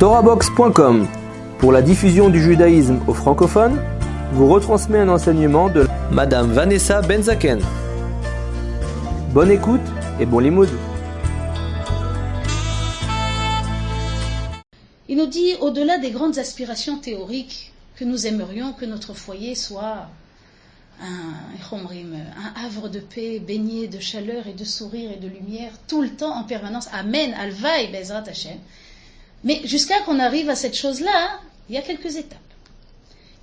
Torahbox.com, pour la diffusion du judaïsme aux francophones, vous retransmet un enseignement de Madame Vanessa Benzaken. Bonne écoute et bon limoud. Il nous dit, au-delà des grandes aspirations théoriques, que nous aimerions que notre foyer soit un havre de paix, baigné de chaleur et de sourire et de lumière, tout le temps, en permanence. Amen, Alvaï, Bezrat Hashem. Mais jusqu'à qu'on arrive à cette chose-là, il y a quelques étapes.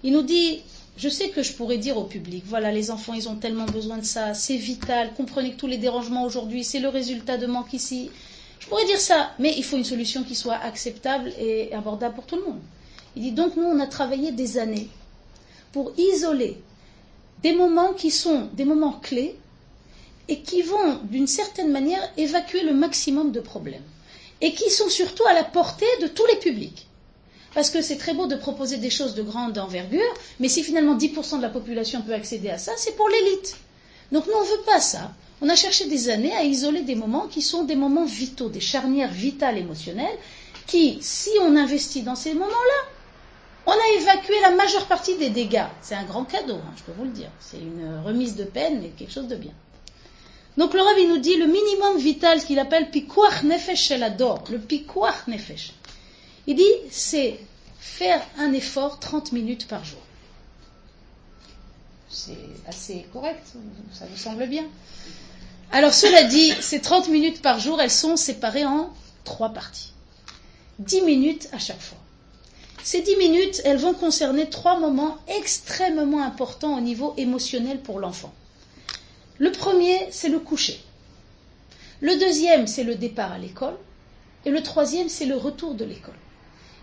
Il nous dit, je sais que je pourrais dire au public, voilà, les enfants, ils ont tellement besoin de ça, c'est vital, comprenez que tous les dérangements aujourd'hui, c'est le résultat de manque ici. Je pourrais dire ça, mais il faut une solution qui soit acceptable et abordable pour tout le monde. Il dit, donc nous, on a travaillé des années pour isoler des moments qui sont des moments clés et qui vont, d'une certaine manière, évacuer le maximum de problèmes. Et qui sont surtout à la portée de tous les publics. Parce que c'est très beau de proposer des choses de grande envergure, mais si finalement 10% de la population peut accéder à ça, c'est pour l'élite. Donc nous, on ne veut pas ça. On a cherché des années à isoler des moments qui sont des moments vitaux, des charnières vitales émotionnelles, qui, si on investit dans ces moments-là, on a évacué la majeure partie des dégâts. C'est un grand cadeau, je peux vous le dire. C'est une remise de peine, mais quelque chose de bien. Donc le Rav, il nous dit le minimum vital qu'il appelle pikuach nefesh shel ador, le pikuach nefesh. Il dit c'est faire un effort 30 minutes par jour. C'est assez correct, ça vous semble bien. Alors cela dit, ces 30 minutes par jour, elles sont séparées en 3 parties. 10 minutes à chaque fois. Ces 10 minutes, elles vont concerner 3 moments extrêmement importants au niveau émotionnel pour l'enfant. Le premier, c'est le coucher. Le deuxième, c'est le départ à l'école. Et le troisième, c'est le retour de l'école.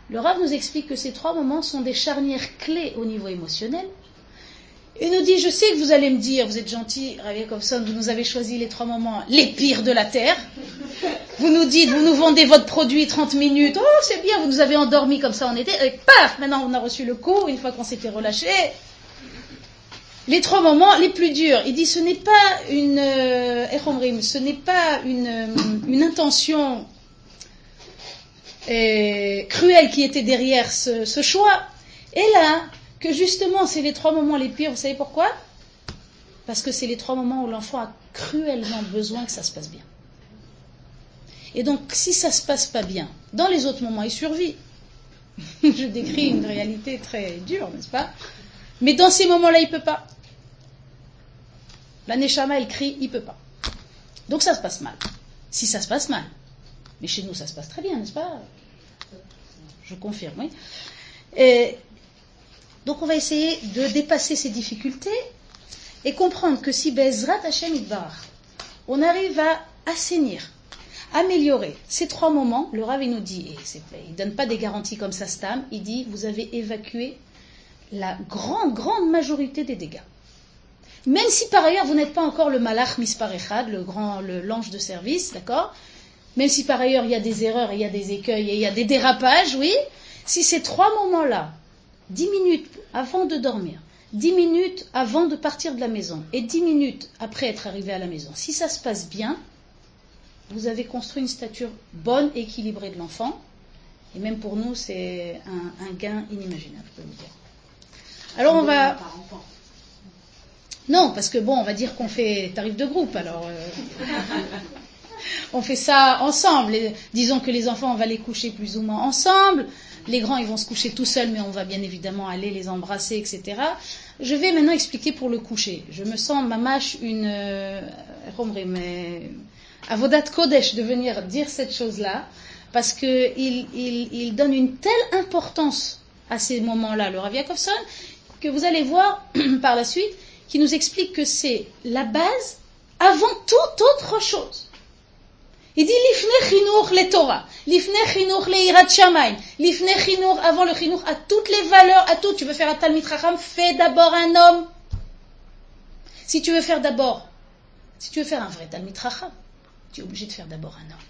Le Rav nous explique que ces 3 moments sont des charnières clés au niveau émotionnel. Il nous dit, je sais que vous allez me dire, vous êtes gentil, Rav Jacobson, vous nous avez choisi les 3 moments les pires de la terre. Vous nous dites, vous nous vendez votre produit 30 minutes. Oh, c'est bien, vous nous avez endormis comme ça en été. Et paf, maintenant on a reçu le coup, une fois qu'on s'était relâché. Les 3 moments les plus durs. Il dit ce n'est pas une intention cruelle qui était derrière ce choix. Et là, que justement c'est les 3 moments les pires. Vous savez pourquoi ? Parce que c'est les 3 moments où l'enfant a cruellement besoin que ça se passe bien. Et donc si ça se passe pas bien, dans les autres moments il survit. Je décris une réalité très dure, n'est-ce pas ? Mais dans ces moments-là, il ne peut pas. La Neshama, elle crie, il ne peut pas. Donc ça se passe mal. Si ça se passe mal. Mais chez nous, ça se passe très bien, n'est-ce pas ? Je confirme, oui. Et donc on va essayer de dépasser ces difficultés et comprendre que si Bezrat Hashem Yitbarach, on arrive à assainir, améliorer ces 3 moments, le Rav il nous dit, et il ne donne pas des garanties comme ça, Stam, il dit, vous avez évacué la grande majorité des dégâts. Même si par ailleurs vous n'êtes pas encore le malach mispar echad, l'ange de service, d'accord ? Même si par ailleurs il y a des erreurs, il y a des écueils et il y a des dérapages, oui. Si ces 3 moments-là, 10 minutes avant de dormir, 10 minutes avant de partir de la maison et 10 minutes après être arrivé à la maison, si ça se passe bien, vous avez construit une stature bonne, équilibrée de l'enfant. Et même pour nous, c'est un gain inimaginable, je peux vous dire. Alors on va... Non, parce que bon, on va dire qu'on fait tarif de groupe, alors... On fait ça ensemble. Disons que les enfants, on va les coucher plus ou moins ensemble. Les grands, ils vont se coucher tout seuls, mais on va bien évidemment aller les embrasser, etc. Je vais maintenant expliquer pour le coucher. Je me sens, mamash, une... Avodat Kodesh de venir dire cette chose-là, parce qu'il donne une telle importance à ces moments-là, le Rav Jacobson, que vous allez voir par la suite, qui nous explique que c'est la base avant toute autre chose. Il dit Lifnei Chinuch le Torah, Lifnei Chinuch le Yirat Shamayim, Lifnei Chinuch avant le Chinuch à toutes les valeurs, à tout. Tu veux faire un Talmid Chacham, fais d'abord un homme. Si tu veux faire un vrai Talmid Chacham, tu es obligé de faire d'abord un homme.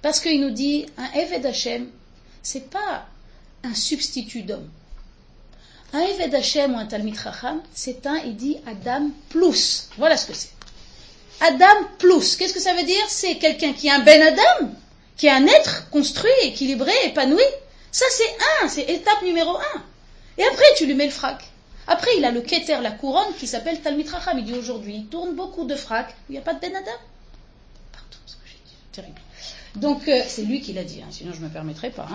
Parce qu'il nous dit, un Eved Hashem, c'est pas un substitut d'homme. Un Eved Hashem ou un Talmid Chacham, il dit Adam plus. Voilà ce que c'est. Adam plus. Qu'est-ce que ça veut dire ? C'est quelqu'un qui est un Ben Adam, qui est un être construit, équilibré, épanoui, Ça, c'est étape numéro 1. Et après, tu lui mets le frac. Après, il a le keter, la couronne, qui s'appelle Talmid Chacham. Il dit aujourd'hui, il tourne beaucoup de fracs. Il n'y a pas de Ben Adam. Pardon, ce que j'ai dit. Terrible. Donc, c'est lui qui l'a dit. Sinon, je ne me permettrai pas.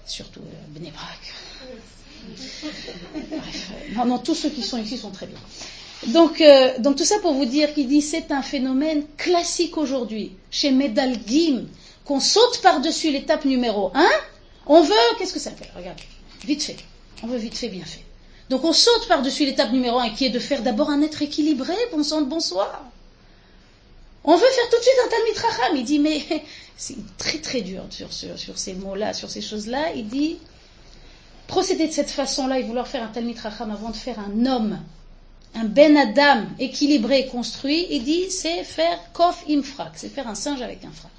Surtout Bnei Brak. Bref. Non, tous ceux qui sont ici sont très bien. Donc tout ça pour vous dire qu'il dit c'est un phénomène classique aujourd'hui. Chez Medalgim, qu'on saute par-dessus l'étape numéro 1, on veut, qu'est-ce que ça fait? Regarde, vite fait. On veut vite fait, bien fait. Donc on saute par-dessus l'étape numéro 1 qui est de faire d'abord un être équilibré, bon sang de bonsoir. On veut faire tout de suite un Talmid Chacham. Il dit, mais c'est très très dur sur ces mots-là, sur ces choses-là. Il dit, procéder de cette façon-là et vouloir faire un Talmid Chacham avant de faire un homme, un Ben Adam équilibré et construit, il dit, c'est faire Kof im frak, c'est faire un singe avec un frak.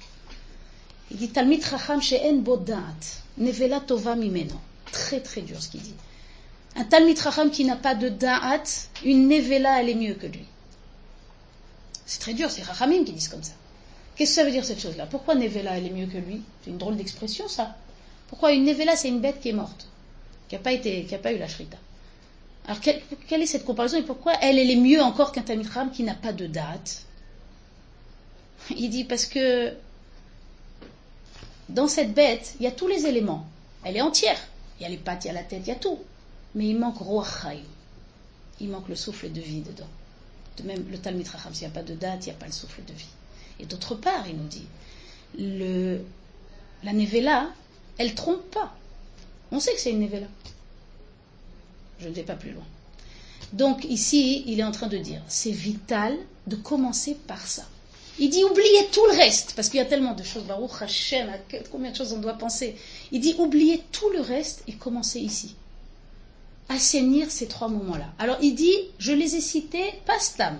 Il dit, Talmid Chacham she'en bo da'at, nevela tova mimeno. Très très dur ce qu'il dit. Un Talmid Chacham qui n'a pas de da'at, une nevela, elle est mieux que lui. C'est très dur, c'est Chachamim qui disent comme ça. Qu'est-ce que ça veut dire cette chose-là? Pourquoi nevela, elle est mieux que lui? C'est une drôle d'expression ça. Pourquoi une nevela, c'est une bête qui est morte, qui n'a pas eu la shrita. Alors quelle est cette comparaison et pourquoi elle est mieux encore qu'un Talmid Chacham qui n'a pas de date? Il dit parce que dans cette bête, il y a tous les éléments. Elle est entière. Il y a les pattes, il y a la tête, il y a tout. Mais il manque Ruach Chaim. Il manque le souffle de vie dedans. De même, le Talmid Chacham, s'il n'y a pas de date, il n'y a pas le souffle de vie. Et d'autre part, il nous dit, la Nevela, elle ne trompe pas. On sait que c'est une Nevela. Je ne vais pas plus loin. Donc ici, il est en train de dire, c'est vital de commencer par ça. Il dit, oubliez tout le reste, parce qu'il y a tellement de choses, Baruch Hashem, combien de choses on doit penser. Il dit, oubliez tout le reste et commencez ici. Assainir ces 3 moments-là. Alors il dit, je les ai cités, pas stam,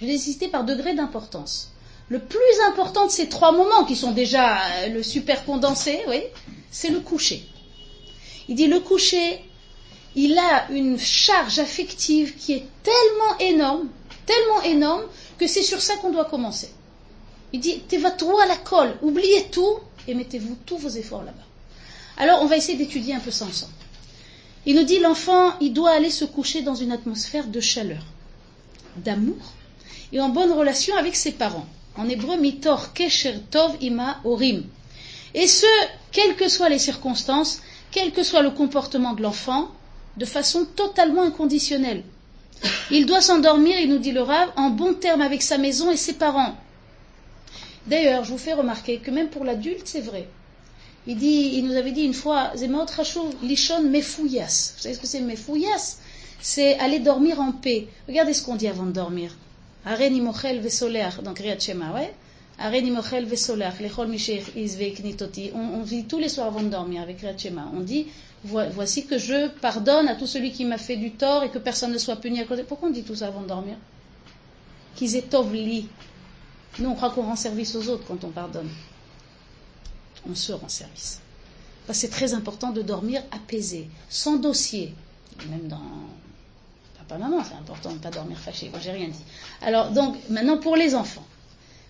je les ai cités par degré d'importance. Le plus important de ces 3 moments, qui sont déjà le super condensé, oui, c'est le coucher. Il dit, le coucher, il a une charge affective qui est tellement énorme, que c'est sur ça qu'on doit commencer. Il dit, tevatru à la colle, oubliez tout et mettez-vous tous vos efforts là-bas. Alors, on va essayer d'étudier un peu ça ensemble. Il nous dit, l'enfant, il doit aller se coucher dans une atmosphère de chaleur, d'amour et en bonne relation avec ses parents. En hébreu, mitor kesher tov ima orim. Et ce, quelles que soient les circonstances, quel que soit le comportement de l'enfant, de façon totalement inconditionnelle. Il doit s'endormir, il nous dit le Rav, en bon terme avec sa maison et ses parents. D'ailleurs, je vous fais remarquer que même pour l'adulte, c'est vrai. Il nous avait dit une fois, Zemaot Chashuv lishon mefouyas. Vous savez ce que c'est mefouyas? C'est aller dormir en paix. Regardez ce qu'on dit avant de dormir. Areni mochel vesoleach, dans Kriyat Shema, ouais. Areni mochel vesoleach, lechol mishech izveiknitoti. On dit tous les soirs avant de dormir avec Kriyat Shema. On dit, voici que je pardonne à tout celui qui m'a fait du tort et que personne ne soit puni à côté. Pourquoi on dit tout ça avant de dormir? Qu'ils étovent li. Nous, on croit qu'on rend service aux autres quand on pardonne. On se rend service. Parce que c'est très important de dormir apaisé, sans dossier. Même dans papa-maman, c'est important de ne pas dormir fâché. Moi, j'ai rien dit. Alors, donc, maintenant, pour les enfants.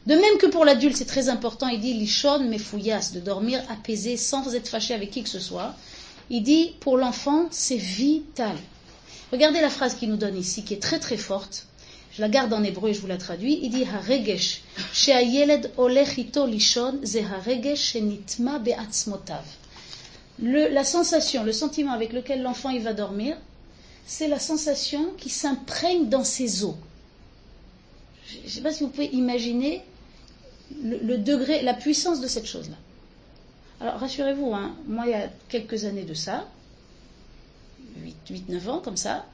De même que pour l'adulte, c'est très important, il dit lishon mefouyas, de dormir apaisé, sans être fâché avec qui que ce soit. Il dit, pour l'enfant, c'est vital. Regardez la phrase qu'il nous donne ici, qui est très très forte. Je la garde en hébreu et je vous la traduis. Il dit, haregesh, she'ayeled olech ito lishon, ze haregesh shenitma be'atzmotav. La sensation, le sentiment avec lequel l'enfant il va dormir, c'est la sensation qui s'imprègne dans ses os. Je ne sais pas si vous pouvez imaginer le degré, la puissance de cette chose-là. Alors rassurez-vous, moi il y a quelques années de ça, 8-9 ans comme ça,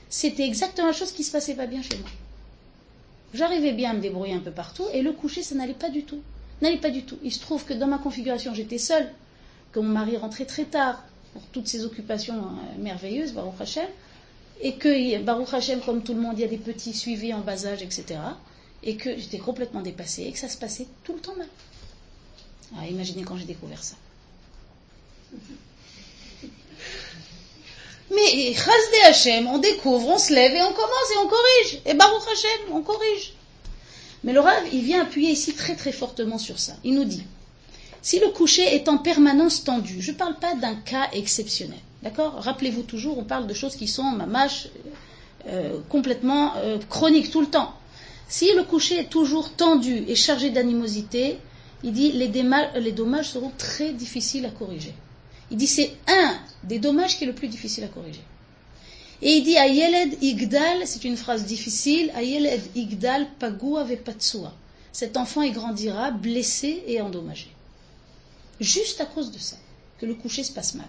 c'était exactement la chose qui ne se passait pas bien chez moi. J'arrivais bien à me débrouiller un peu partout et le coucher ça n'allait pas du tout. Il se trouve que dans ma configuration j'étais seule, que mon mari rentrait très tard pour toutes ses occupations merveilleuses, Baruch Hashem, et que Baruch Hashem comme tout le monde il y a des petits suivis en bas âge, etc. Et que j'étais complètement dépassée et que ça se passait tout le temps mal. Alors, imaginez quand j'ai découvert ça. Mais Chasdé Hashem, on découvre, on se lève et on commence et on corrige. Et Baruch Hashem, on corrige. Mais le Rav, il vient appuyer ici très très fortement sur ça. Il nous dit, Si le coucher est en permanence tendu, je ne parle pas d'un cas exceptionnel, d'accord? Rappelez-vous toujours, on parle de choses qui sont mamash, complètement chroniques tout le temps. Si le coucher est toujours tendu et chargé d'animosité, il dit les dommages seront très difficiles à corriger. Il dit c'est un des dommages qui est le plus difficile à corriger. Et il dit Ayeled Igdal, c'est une phrase difficile, Ayeled Igdal Pagua Vepatsua. Cet enfant il grandira blessé et endommagé. Juste à cause de ça, que le coucher se passe mal.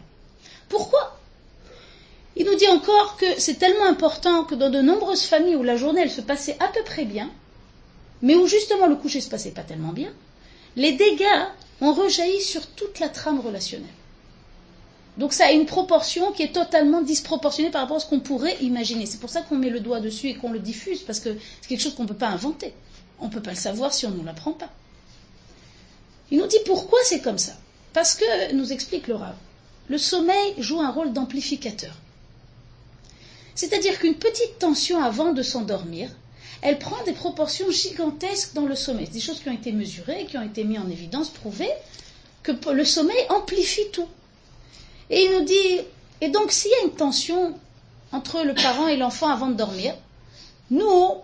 Pourquoi? Il nous dit encore que c'est tellement important que dans de nombreuses familles où la journée elle se passait à peu près bien, mais où justement le coucher se passait pas tellement bien, les dégâts ont rejailli sur toute la trame relationnelle. Donc ça a une proportion qui est totalement disproportionnée par rapport à ce qu'on pourrait imaginer. C'est pour ça qu'on met le doigt dessus et qu'on le diffuse, parce que c'est quelque chose qu'on ne peut pas inventer. On ne peut pas le savoir si on ne nous l'apprend pas. Il nous dit pourquoi c'est comme ça. Parce que, nous explique le Rav, le sommeil joue un rôle d'amplificateur. C'est-à-dire qu'une petite tension avant de s'endormir, elle prend des proportions gigantesques dans le sommeil. C'est des choses qui ont été mesurées, qui ont été mises en évidence, prouvées, que le sommeil amplifie tout. Et il nous dit, et donc s'il y a une tension entre le parent et l'enfant avant de dormir, nous,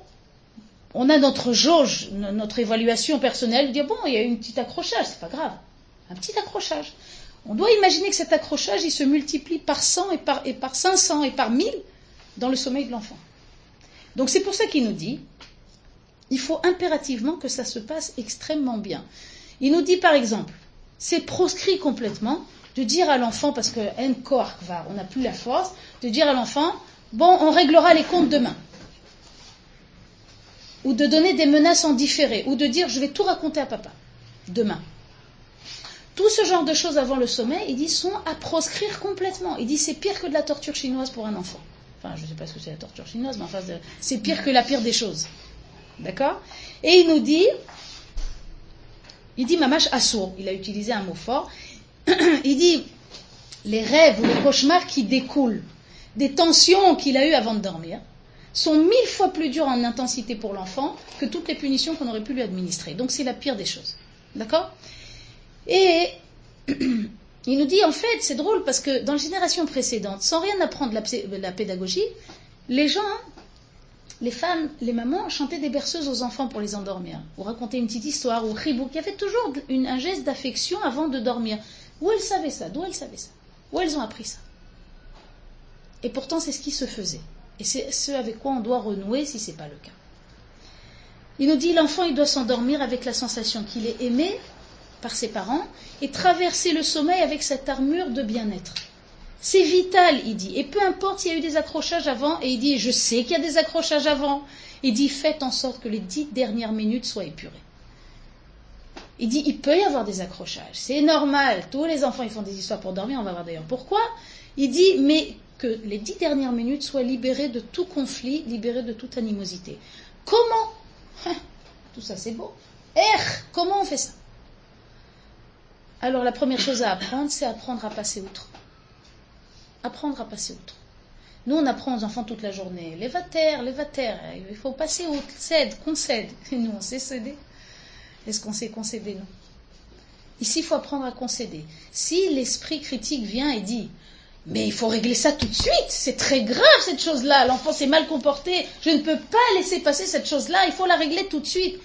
on a notre jauge, notre évaluation personnelle, de dire bon, il y a eu un petit accrochage, c'est pas grave, un petit accrochage. On doit imaginer que cet accrochage, il se multiplie par 100 et par 500 et par 1000 dans le sommeil de l'enfant. Donc c'est pour ça qu'il nous dit, il faut impérativement que ça se passe extrêmement bien. Il nous dit par exemple, c'est proscrit complètement de dire à l'enfant, parce que on n'a plus la force, de dire à l'enfant, bon, on réglera les comptes demain. Ou de donner des menaces en différé, ou de dire, je vais tout raconter à papa, demain. Tout ce genre de choses avant le sommeil, il dit, sont à proscrire complètement. Il dit, c'est pire que de la torture chinoise pour un enfant. Enfin, je ne sais pas ce que c'est la torture chinoise, mais enfin, c'est pire que la pire des choses. D'accord? Et il nous dit, mamash assour, il a utilisé un mot fort, il dit, les rêves ou les cauchemars qui découlent des tensions qu'il a eues avant de dormir sont 1000 fois plus durs en intensité pour l'enfant que toutes les punitions qu'on aurait pu lui administrer. Donc c'est la pire des choses. D'accord? Et il nous dit, en fait, c'est drôle parce que dans les générations précédentes, sans rien apprendre de la pédagogie, les gens, les femmes, les mamans chantaient des berceuses aux enfants pour les endormir, ou racontaient une petite histoire, ou ribouk. Il y avait toujours un geste d'affection avant de dormir. Où elles savaient ça? D'où elles savaient ça? Où elles ont appris ça? Et pourtant, c'est ce qui se faisait. Et c'est ce avec quoi on doit renouer si ce n'est pas le cas. Il nous dit, l'enfant, il doit s'endormir avec la sensation qu'il est aimé par ses parents et traverser le sommeil avec cette armure de bien-être. C'est vital, il dit. Et peu importe s'il y a eu des accrochages avant, et il dit, je sais qu'il y a des accrochages avant, il dit, faites en sorte que les 10 dernières minutes soient épurées. Il dit, il peut y avoir des accrochages, c'est normal, tous les enfants ils font des histoires pour dormir, on va voir d'ailleurs pourquoi. Il dit, mais que les 10 dernières minutes soient libérées de tout conflit, libérées de toute animosité. Comment? Tout ça c'est beau. Comment on fait ça? Alors la première chose à apprendre, c'est apprendre à passer outre. Apprendre à passer outre. Nous on apprend aux enfants toute la journée, les vater, il faut passer outre, concède. Et nous on sait céder. Est-ce qu'on sait concéder? Non. Ici, il faut apprendre à concéder. Si l'esprit critique vient et dit « Mais il faut régler ça tout de suite, c'est très grave cette chose-là, l'enfant s'est mal comporté, je ne peux pas laisser passer cette chose-là, il faut la régler tout de suite. »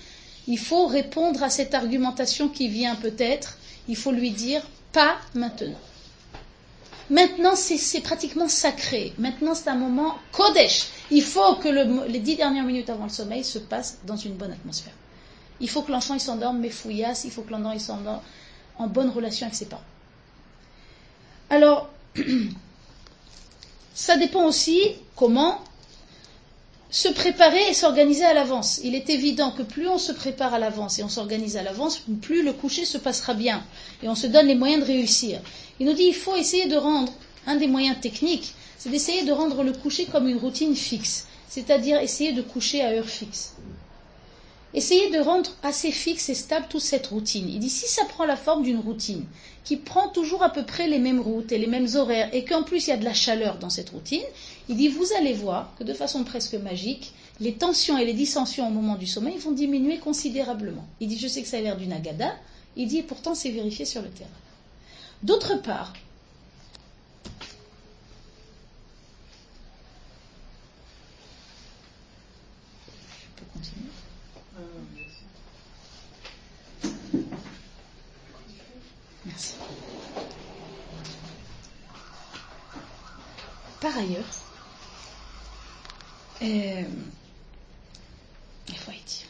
Il faut répondre à cette argumentation qui vient peut-être, il faut lui dire « Pas maintenant. » Maintenant, c'est pratiquement sacré. Maintenant, c'est un moment kodesh. Il faut que les 10 dernières minutes avant le sommeil se passent dans une bonne atmosphère. Il faut que l'enfant il s'endorme mais fouillasse, il faut que l'enfant il s'endorme en bonne relation avec ses parents. Alors, ça dépend aussi comment se préparer et s'organiser à l'avance. Il est évident que plus on se prépare à l'avance et on s'organise à l'avance, plus le coucher se passera bien et on se donne les moyens de réussir. Il nous dit il faut essayer de rendre, un des moyens techniques, c'est d'essayer de rendre le coucher comme une routine fixe, c'est-à-dire essayer de coucher à heure fixe. Essayez de rendre assez fixe et stable toute cette routine. Il dit, si ça prend la forme d'une routine, qui prend toujours à peu près les mêmes routes et les mêmes horaires, et qu'en plus il y a de la chaleur dans cette routine, il dit, vous allez voir que de façon presque magique, les tensions et les dissensions au moment du sommeil vont diminuer considérablement. Il dit, je sais que ça a l'air d'une agada, Il dit, pourtant, c'est vérifié sur le terrain. D'autre part, je peux continuer. Merci. Par ailleurs, il faut y dire.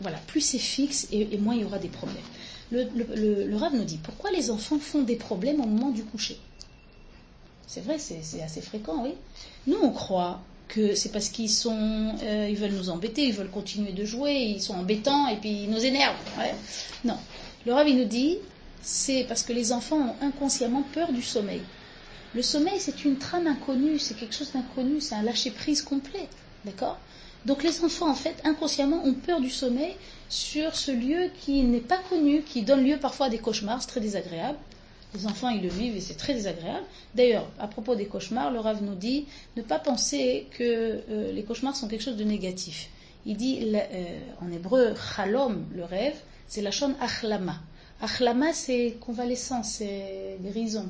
Voilà, plus c'est fixe et moins il y aura des problèmes. Le Rav nous dit, pourquoi les enfants font des problèmes au moment du coucher? C'est vrai, c'est assez fréquent, oui. Nous, on croit que c'est parce qu'ils veulent nous embêter, ils veulent continuer de jouer, ils sont embêtants et puis ils nous énervent. Ouais. Non, le Rav il nous dit, c'est parce que les enfants ont inconsciemment peur du sommeil. Le sommeil, c'est une trame inconnue, c'est quelque chose d'inconnu, c'est un lâcher-prise complet, d'accord? Donc les enfants, en fait, inconsciemment, ont peur du sommeil sur ce lieu qui n'est pas connu, qui donne lieu parfois à des cauchemars, c'est très désagréable. Les enfants, ils le vivent et c'est très désagréable. D'ailleurs, à propos des cauchemars, le Rav nous dit ne pas penser que les cauchemars sont quelque chose de négatif. Il dit, en hébreu, chalom, le rêve, c'est la shon achlama. Achlama, c'est convalescence, c'est guérison.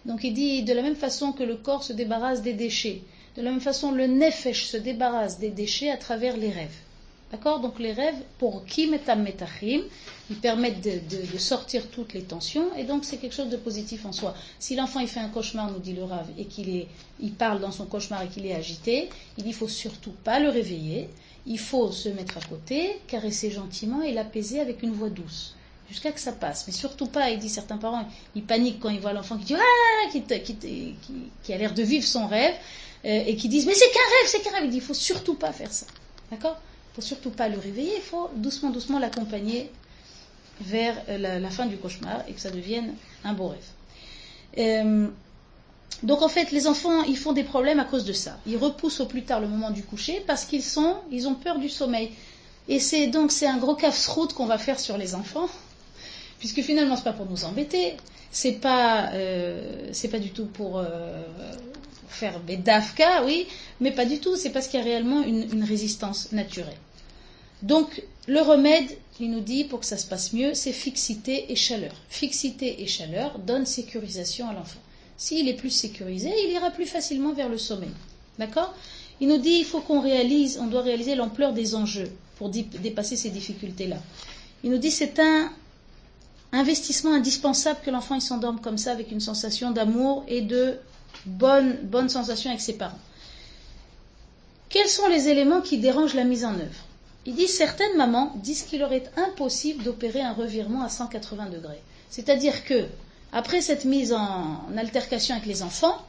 Donc il dit, de la même façon que le corps se débarrasse des déchets, de la même façon le nefesh se débarrasse des déchets à travers les rêves. D'accord? Donc les rêves, pour kim etam metachim, ils permettent de sortir toutes les tensions, et donc c'est quelque chose de positif en soi. Si l'enfant il fait un cauchemar, nous dit le Rav, et il parle dans son cauchemar et qu'il est agité, il dit, il faut surtout pas le réveiller, il faut se mettre à côté, caresser gentiment et l'apaiser avec une voix douce, jusqu'à que ça passe. Mais surtout pas, il dit, certains parents, ils paniquent quand ils voient l'enfant qui dit qui a l'air de vivre son rêve, et qui disent, mais c'est qu'un rêve. Il dit, il faut surtout pas faire ça. D'accord? Il ne faut surtout pas le réveiller, il faut doucement l'accompagner vers la fin du cauchemar et que ça devienne un beau rêve. Donc en fait, les enfants, ils font des problèmes à cause de ça. Ils repoussent au plus tard le moment du coucher parce qu'ils ont peur du sommeil. Et c'est un gros kafsrout qu'on va faire sur les enfants, puisque finalement, c'est pas pour nous embêter, c'est pas du tout pour faire bedafka, oui, mais pas du tout, c'est parce qu'il y a réellement une résistance naturelle. Donc, le remède, il nous dit, pour que ça se passe mieux, c'est fixité et chaleur. Fixité et chaleur donnent sécurisation à l'enfant. S'il est plus sécurisé, il ira plus facilement vers le sommeil. D'accord? Il nous dit, il faut on doit réaliser l'ampleur des enjeux pour dépasser ces difficultés-là. Il nous dit, c'est un investissement indispensable que l'enfant il s'endorme comme ça, avec une sensation d'amour et de bonne sensation avec ses parents. Quels sont les éléments qui dérangent la mise en œuvre? Il dit, certaines mamans disent qu'il aurait été impossible d'opérer un revirement à 180 degrés. C'est-à-dire que, après cette mise en altercation avec les enfants,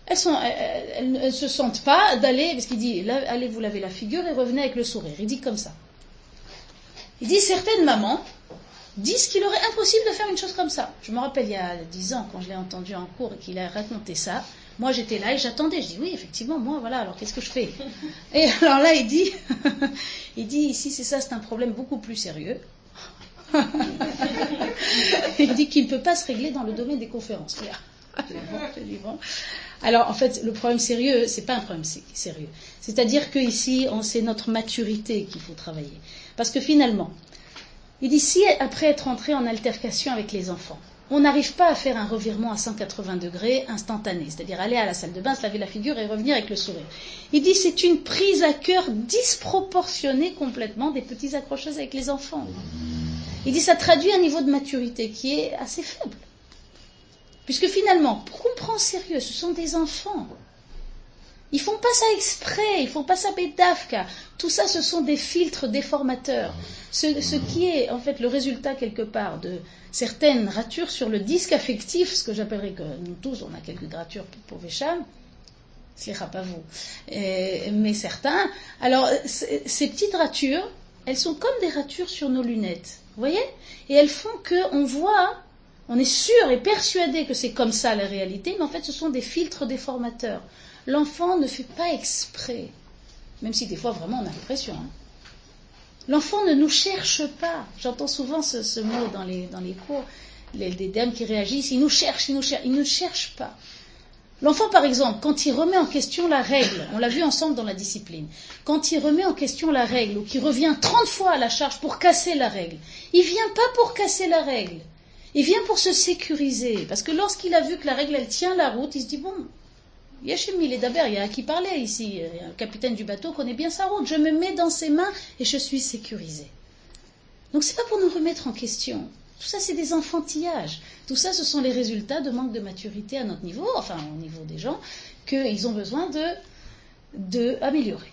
elles ne se sentent pas d'aller, parce qu'il dit, allez vous laver la figure et revenez avec le sourire. Il dit comme ça. Il dit, certaines mamans disent qu'il aurait impossible de faire une chose comme ça. Je me rappelle, il y a 10 ans, quand je l'ai entendu en cours et qu'il a raconté ça, moi j'étais là et j'attendais. Je dis, oui, effectivement, moi, voilà, alors qu'est-ce que je fais? Et alors là, il dit, ici, c'est un problème beaucoup plus sérieux. Il dit qu'il ne peut pas se régler dans le domaine des conférences. Je dis, bon. Alors, en fait, le problème sérieux, c'est pas un problème sérieux. C'est-à-dire qu'ici, c'est notre maturité qu'il faut travailler. Parce que finalement, il dit, si après être entré en altercation avec les enfants, on n'arrive pas à faire un revirement à 180 degrés instantané, c'est-à-dire aller à la salle de bain, se laver la figure et revenir avec le sourire. Il dit, c'est une prise à cœur disproportionnée complètement des petits accrochages avec les enfants. Il dit, ça traduit un niveau de maturité qui est assez faible. Puisque finalement, pour qu'on prend au sérieux, ce sont des enfants. Ils font pas ça exprès, ils font pas ça bedafka. Tout ça, ce sont des filtres déformateurs. Ce qui est en fait le résultat quelque part de certaines ratures sur le disque affectif, ce que j'appellerais que nous tous, on a quelques ratures pour Vécham, slicha pas vous, mais certains. Alors, ces petites ratures, elles sont comme des ratures sur nos lunettes, vous voyez? Et elles font qu'on voit, on est sûr et persuadé que c'est comme ça la réalité, mais en fait, ce sont des filtres déformateurs. L'enfant ne fait pas exprès, même si des fois vraiment on a l'impression. L'enfant ne nous cherche pas. J'entends souvent ce mot dans les cours, des dames qui réagissent, il nous cherche, il ne cherche pas. L'enfant, par exemple, quand il remet en question la règle, on l'a vu ensemble dans la discipline, quand il remet en question la règle ou qu'il revient 30 fois à la charge pour casser la règle, il vient pas pour casser la règle, il vient pour se sécuriser. Parce que lorsqu'il a vu que la règle, elle tient la route, il se dit, bon, Yachim, il est d'abord, il y a à qui parler ici, le capitaine du bateau connaît bien sa route, je me mets dans ses mains et je suis sécurisé. Donc c'est pas pour nous remettre en question. Tout ça, c'est des enfantillages. Tout ça, ce sont les résultats de manque de maturité à notre niveau, enfin au niveau des gens, qu'ils ont besoin de améliorer.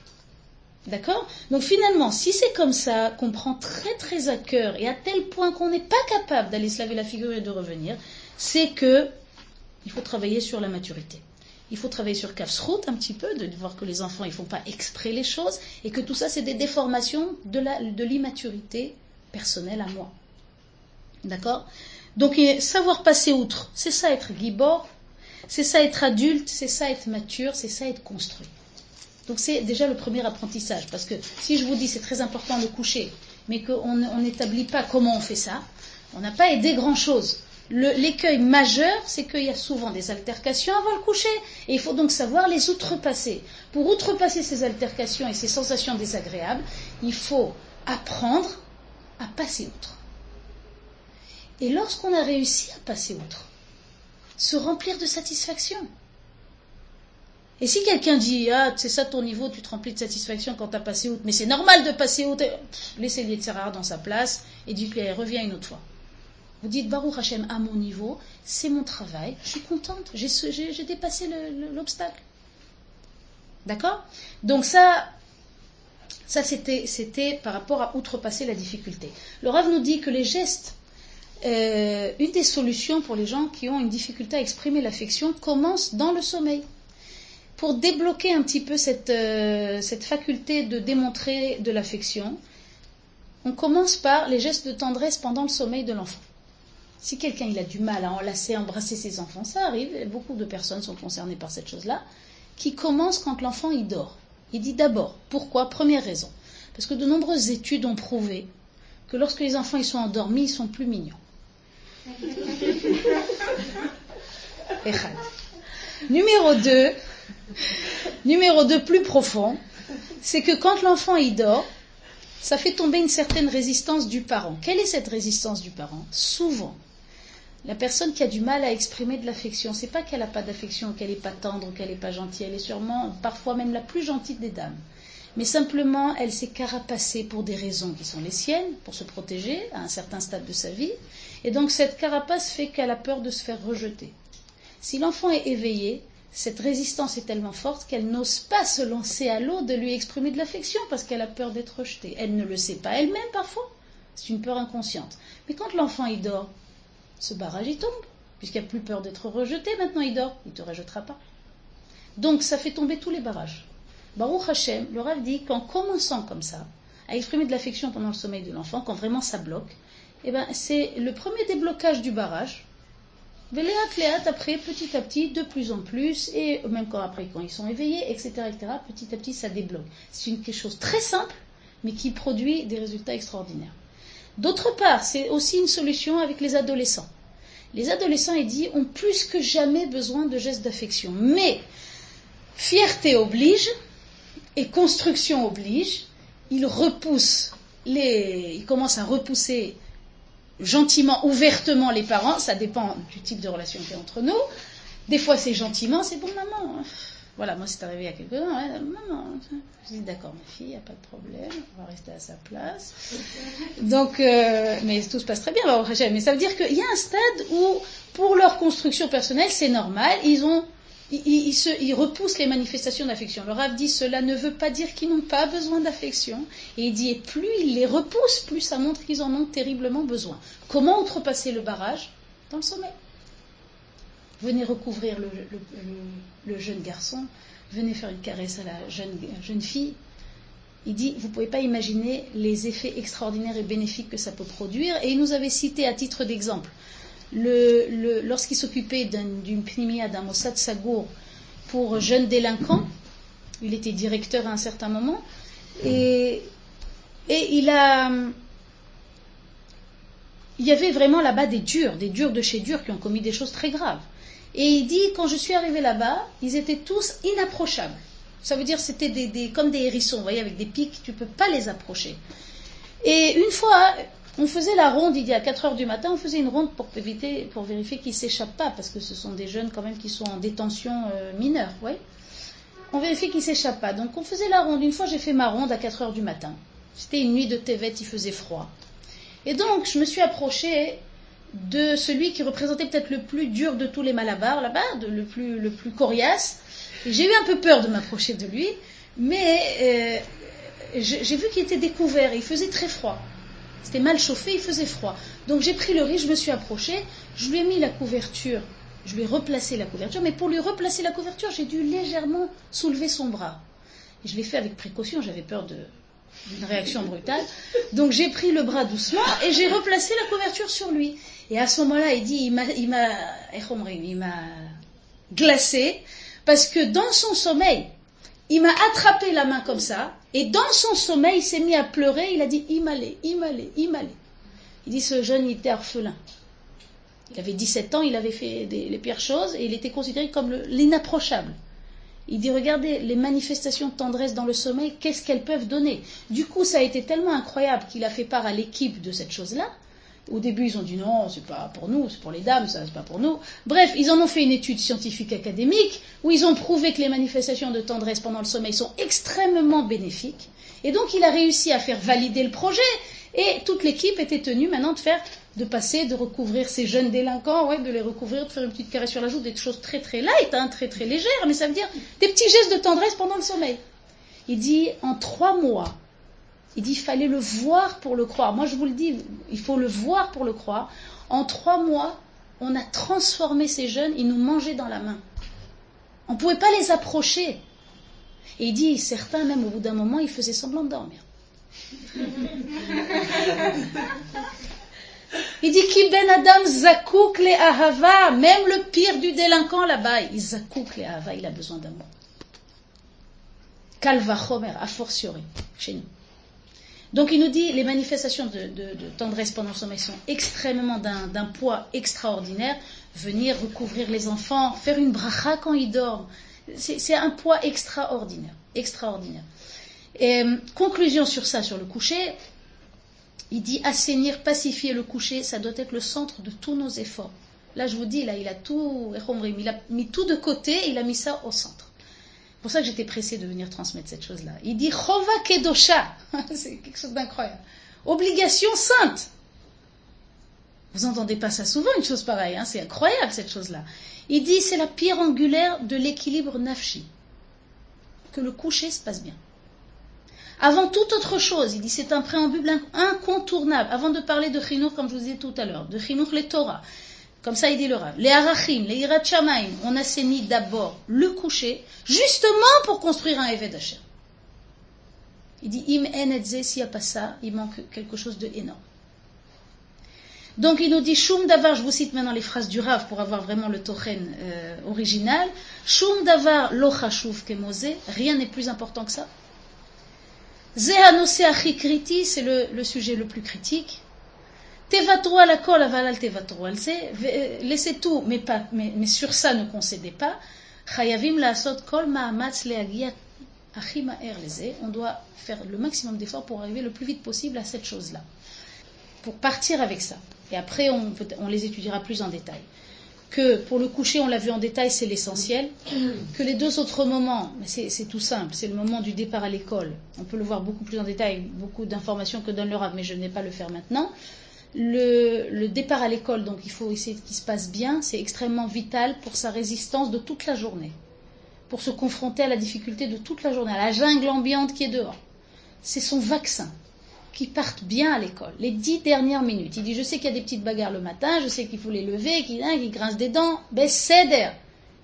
D'accord ? Donc finalement, si c'est comme ça, qu'on prend très très à cœur et à tel point qu'on n'est pas capable d'aller se laver la figure et de revenir, c'est que il faut travailler sur la maturité. Il faut travailler sur Kafsrout un petit peu, de voir que les enfants, ils ne font pas exprès les choses, et que tout ça, c'est des déformations de l'immaturité personnelle à moi. D'accord ? Donc, savoir passer outre, c'est ça être gibor, c'est ça être adulte, c'est ça être mature, c'est ça être construit. Donc, c'est déjà le premier apprentissage. Parce que si je vous dis c'est très important le coucher, mais qu'on n'établit pas comment on fait ça, on n'a pas aidé grand-chose. L'écueil majeur, c'est qu'il y a souvent des altercations avant le coucher. Et il faut donc savoir les outrepasser. Pour outrepasser ces altercations et ces sensations désagréables, il faut apprendre à passer outre. Et lorsqu'on a réussi à passer outre, se remplir de satisfaction. Et si quelqu'un dit, ah, c'est ça ton niveau, tu te remplis de satisfaction quand tu as passé outre, mais c'est normal de passer outre, laissez le Yetzirah dans sa place et dites-lui, reviens une autre fois. Vous dites, Baruch Hashem, à mon niveau, c'est mon travail, je suis contente, j'ai dépassé l'obstacle. D'accord ? Donc ça c'était par rapport à outrepasser la difficulté. Le Rav nous dit que les gestes, une des solutions pour les gens qui ont une difficulté à exprimer l'affection commence dans le sommeil. Pour débloquer un petit peu cette faculté de démontrer de l'affection, on commence par les gestes de tendresse pendant le sommeil de l'enfant. Si quelqu'un il a du mal à enlacer, embrasser ses enfants, ça arrive, et beaucoup de personnes sont concernées par cette chose-là, qui commence quand l'enfant il dort. Il dit d'abord, pourquoi ? Première raison, parce que de nombreuses études ont prouvé que lorsque les enfants ils sont endormis, ils sont plus mignons. Numéro 2, plus profond, c'est que quand l'enfant il dort, ça fait tomber une certaine résistance du parent. Quelle est cette résistance du parent ? Souvent, la personne qui a du mal à exprimer de l'affection, c'est pas qu'elle n'a pas d'affection, qu'elle n'est pas tendre, qu'elle n'est pas gentille, elle est sûrement parfois même la plus gentille des dames. Mais simplement, elle s'est carapacée pour des raisons qui sont les siennes, pour se protéger à un certain stade de sa vie. Et donc cette carapace fait qu'elle a peur de se faire rejeter. Si l'enfant est éveillé, cette résistance est tellement forte qu'elle n'ose pas se lancer à l'eau de lui exprimer de l'affection parce qu'elle a peur d'être rejetée. Elle ne le sait pas elle-même parfois. C'est une peur inconsciente. Mais quand l'enfant il dort, ce barrage il tombe, puisqu'il n'a plus peur d'être rejeté, maintenant il dort, il ne te rejettera pas. Donc ça fait tomber tous les barrages. Baruch Hashem, le Rav dit qu'en commençant comme ça, à exprimer de l'affection pendant le sommeil de l'enfant, quand vraiment ça bloque, eh ben, c'est le premier déblocage du barrage. Léat, après, petit à petit, de plus en plus, et même quand ils sont éveillés, etc., petit à petit, ça débloque. C'est quelque chose très simple, mais qui produit des résultats extraordinaires. D'autre part, c'est aussi une solution avec les adolescents. Les adolescents, il dit, ont plus que jamais besoin de gestes d'affection. Mais, fierté oblige, et construction oblige, ils commencent à repousser gentiment, ouvertement les parents, ça dépend du type de relation qu'il y a entre nous. Des fois c'est gentiment, c'est bon maman. Voilà, moi c'est arrivé il y a quelques temps, maman. Je dis d'accord ma fille, il n'y a pas de problème, on va rester à sa place. Donc, mais tout se passe très bien, mais ça veut dire qu'il y a un stade où, pour leur construction personnelle, c'est normal, ils repoussent les manifestations d'affection. Le Rav dit cela ne veut pas dire qu'ils n'ont pas besoin d'affection. Et il dit et plus ils les repoussent, plus ça montre qu'ils en ont terriblement besoin. Comment outrepasser le barrage ? Dans le sommeil. Venez recouvrir le jeune garçon, venez faire une caresse à la jeune fille. Il dit, vous ne pouvez pas imaginer les effets extraordinaires et bénéfiques que ça peut produire. Et il nous avait cité à titre d'exemple, lorsqu'il s'occupait d'une pnimia, d'un Mossad Sagour pour jeunes délinquants, il était directeur à un certain moment, et il y avait vraiment là-bas des durs de chez durs qui ont commis des choses très graves. Et il dit, quand je suis arrivée là-bas, ils étaient tous inapprochables. Ça veut dire que c'était comme des hérissons, vous voyez, avec des pics, tu ne peux pas les approcher. Et une fois, on faisait la ronde, il dit à 4 heures du matin, on faisait une ronde pour vérifier qu'ils ne s'échappent pas, parce que ce sont des jeunes quand même qui sont en détention mineure, vous voyez. On vérifie qu'ils ne s'échappent pas. Donc on faisait la ronde. Une fois, j'ai fait ma ronde à 4 heures du matin. C'était une nuit de Tevet, il faisait froid. Et donc, je me suis approchée de celui qui représentait peut-être le plus dur de tous les malabars, là-bas, le plus coriace. Et j'ai eu un peu peur de m'approcher de lui, mais j'ai vu qu'il était découvert et il faisait très froid. C'était mal chauffé, il faisait froid. Donc j'ai pris le risque, je me suis approchée, je lui ai mis la couverture, je lui ai replacé la couverture, mais pour lui replacer la couverture, j'ai dû légèrement soulever son bras. Et je l'ai fait avec précaution, j'avais peur d'une réaction brutale. Donc j'ai pris le bras doucement et j'ai replacé la couverture sur lui. Et à ce moment-là, il dit, il m'a glacé, parce que dans son sommeil, il m'a attrapé la main comme ça, et dans son sommeil, il s'est mis à pleurer, il a dit, Imalé. Il dit, ce jeune, il était orphelin. Il avait 17 ans, il avait fait les pires choses, et il était considéré comme l'inapprochable. Il dit, regardez, les manifestations de tendresse dans le sommeil, qu'est-ce qu'elles peuvent donner? Du coup, ça a été tellement incroyable qu'il a fait part à l'équipe de cette chose-là. Au début, ils ont dit non, c'est pas pour nous, c'est pour les dames, ça c'est pas pour nous. Bref, ils en ont fait une étude scientifique académique où ils ont prouvé que les manifestations de tendresse pendant le sommeil sont extrêmement bénéfiques. Et donc, il a réussi à faire valider le projet et toute l'équipe était tenue maintenant de recouvrir ces jeunes délinquants, de les recouvrir, de faire une petite caresse sur la joue, des choses très très light, très très légères, mais ça veut dire des petits gestes de tendresse pendant le sommeil. Il dit, en 3 mois, il dit, il fallait le voir pour le croire. Moi, je vous le dis, il faut le voir pour le croire. En 3 mois, on a transformé ces jeunes, ils nous mangeaient dans la main. On ne pouvait pas les approcher. Et il dit, certains, même au bout d'un moment, ils faisaient semblant de dormir. Il dit, Ki ben adam zakouk le ahava, même le pire du délinquant là-bas, il zakouk le ahava, il a besoin d'amour. Kal vachomer, a fortiori, chez nous. Donc il nous dit, les manifestations de tendresse pendant le sommeil sont extrêmement d'un poids extraordinaire. Venir recouvrir les enfants, faire une bracha quand ils dorment, c'est un poids extraordinaire. Et conclusion sur ça, sur le coucher, il dit assainir, pacifier le coucher, ça doit être le centre de tous nos efforts. Là je vous dis, là il a mis tout de côté, il a mis ça au centre. C'est pour ça que j'étais pressée de venir transmettre cette chose-là. Il dit Chova Kedosha, c'est quelque chose d'incroyable. Obligation sainte. Vous n'entendez pas ça souvent, une chose pareille, c'est incroyable cette chose-là. Il dit c'est la pierre angulaire de l'équilibre nafshi. Que le coucher se passe bien. Avant toute autre chose, il dit c'est un préambule incontournable. Avant de parler de Chinour, comme je vous disais tout à l'heure, de Chinour les Torah. Comme ça, il dit le Rav. Les Arachim, les Hirat Shamayim, on assainit d'abord le coucher, justement pour construire un Eved Hashem. Il dit, Im en etze, s'il n'y a pas ça, il manque quelque chose d'énorme. Donc il nous dit, Shum davar, je vous cite maintenant les phrases du Rav pour avoir vraiment le tochen original. Shum davar lo chashuv kemose, rien n'est plus important que ça. Ze hanose achi kriti, c'est le sujet le plus critique. Tevatru ala kol aval al tevatru al se, laissez tout, mais sur ça ne concédez pas. Chayavim laasot kol ma'amatz leagia achi ma'er leze. On doit faire le maximum d'efforts pour arriver le plus vite possible à cette chose-là. Pour partir avec ça. Et après, on les étudiera plus en détail. Que pour le coucher, on l'a vu en détail, c'est l'essentiel. Que les 2 autres moments, c'est tout simple, c'est le moment du départ à l'école. On peut le voir beaucoup plus en détail, beaucoup d'informations que donne le Rav, mais je ne vais pas le faire maintenant. Le départ à l'école, donc il faut essayer qu'il se passe bien, c'est extrêmement vital pour sa résistance de toute la journée. Pour se confronter à la difficulté de toute la journée, à la jungle ambiante qui est dehors. C'est son vaccin. Qui partent bien à l'école, les 10 dernières minutes. Il dit, je sais qu'il y a des petites bagarres le matin, je sais qu'il faut les lever, qu'ils grincent des dents, céder.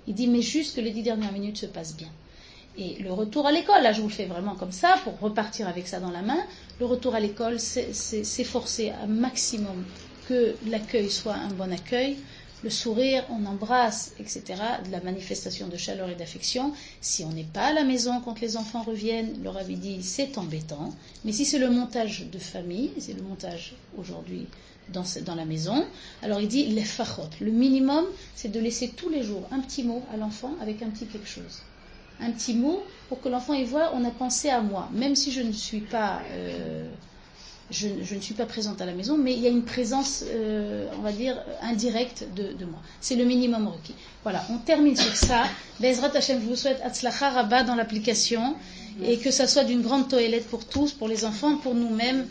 Il dit, mais juste que les 10 dernières minutes se passent bien. Et le retour à l'école, là je vous le fais vraiment comme ça, pour repartir avec ça dans la main, le retour à l'école, c'est s'efforcer un maximum que l'accueil soit un bon accueil, Le sourire, on embrasse, etc. De la manifestation de chaleur et d'affection. Si on n'est pas à la maison quand les enfants reviennent, le Rabbi dit c'est embêtant. Mais si c'est le montage de famille, c'est le montage aujourd'hui dans la maison, alors il dit les fachot. Le minimum, c'est de laisser tous les jours un petit mot à l'enfant avec un petit quelque chose. Un petit mot pour que l'enfant y voit, on a pensé à moi, même si je ne suis pas... Je ne suis pas présente à la maison, mais il y a une présence, on va dire, indirecte de moi. C'est le minimum requis. Voilà, on termine sur ça. Be'ezrat Hashem, je vous souhaite Hatzlacha Rabba dans l'application et que ça soit d'une grande toilette pour tous, pour les enfants, pour nous-mêmes.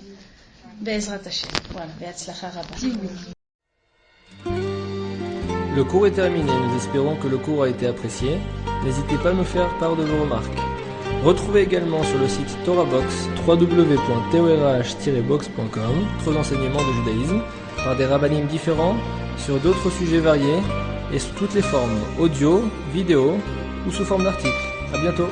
Be'ezrat Hashem. Voilà, Be'hatzlacha Rabba. Le cours est terminé, nous espérons que le cours a été apprécié. N'hésitez pas à nous faire part de vos remarques. Retrouvez également sur le site TorahBox www.torah-box.com d'autres enseignements de judaïsme par des rabbinim différents sur d'autres sujets variés et sous toutes les formes, audio, vidéo ou sous forme d'articles. À bientôt.